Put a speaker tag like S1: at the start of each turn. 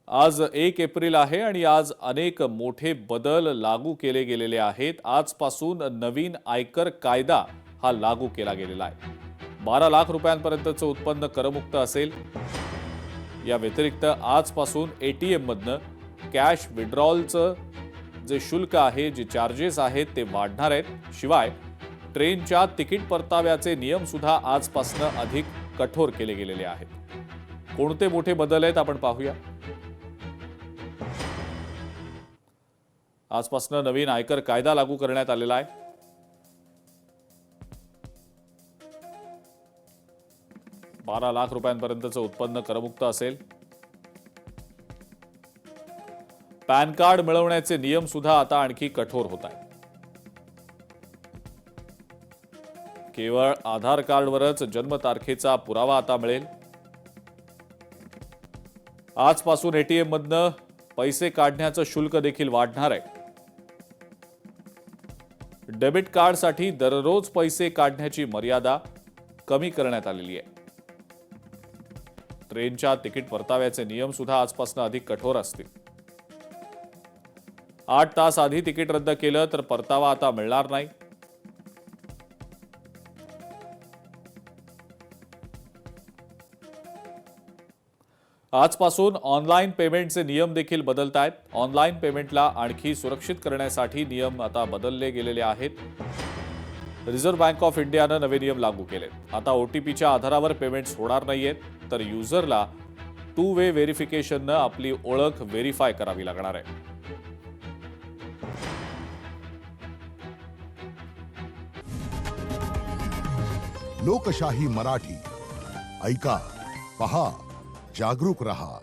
S1: आज 1 एप्रिल आहे आणि आज अनेक मोठे बदल लागू केले गेलेले आहेत। आजपासून नवीन आयकर कायदा हा लागू केला गेलेला आहे। 12 लाख रुपयांपर्यंतचं उत्पन्न करमुक्त असेल। या व्यतिरिक्त आजपासून एटीएम मधनं कॅश विड्रॉलचं जे शुल्क आहे, जे चार्जेस आहेत ते वाढणार आहेत। शिवाय ट्रेनच्या तिकीट परताव्याचे नियम सुद्धा आजपासून अधिक कठोर केले गेलेले आहेत। कोणते मोठे बदल आहेत आपण पाहूया। आजपासून नवीन आयकर कायदा लागू करण्यात आलेला आहे। बारा लाख रुपयांपर्यंतचं उत्पन्न करमुक्त असेल। पॅन कार्ड मिळवण्याचे नियम सुद्धा आता आणखी कठोर होत आहेत। केवळ आधार कार्डवरच जन्मतारखेचा पुरावा आता मिळेल। आजपासून एटीएम मधनं पैसे काढण्याचं शुल्क देखील वाढणार आहे। डेबिट कार्डसाठी दररोज पैसे काढण्याची मर्यादा कमी करण्यात आलेली आहे। ट्रेनच्या तिकीट परताव्याचे नियम सुद्धा आजपासून अधिक कठोर असतील। 8 तास आधी तिकीट रद्द केलं तर परतावा आता मिळणार नाही। आजपासून ऑनलाईन पेमेंटचे नियम देखील बदलत आहेत। ऑनलाईन पेमेंटला आणखी सुरक्षित करण्यासाठी नियम आता बदलले गेलेले आहेत। रिझर्व्ह बँक ऑफ इंडियानं नवे नियम लागू केले। आता ओटीपीच्या आधारावर पेमेंट्स होणार नाहीयेत, तर युजरला 2 वे व्हेरिफिकेशननं आपली ओळख व्हेरीफाय करावी लागणार आहे।
S2: लोकशाही मराठी ऐका, पहा, जागरूक रहा।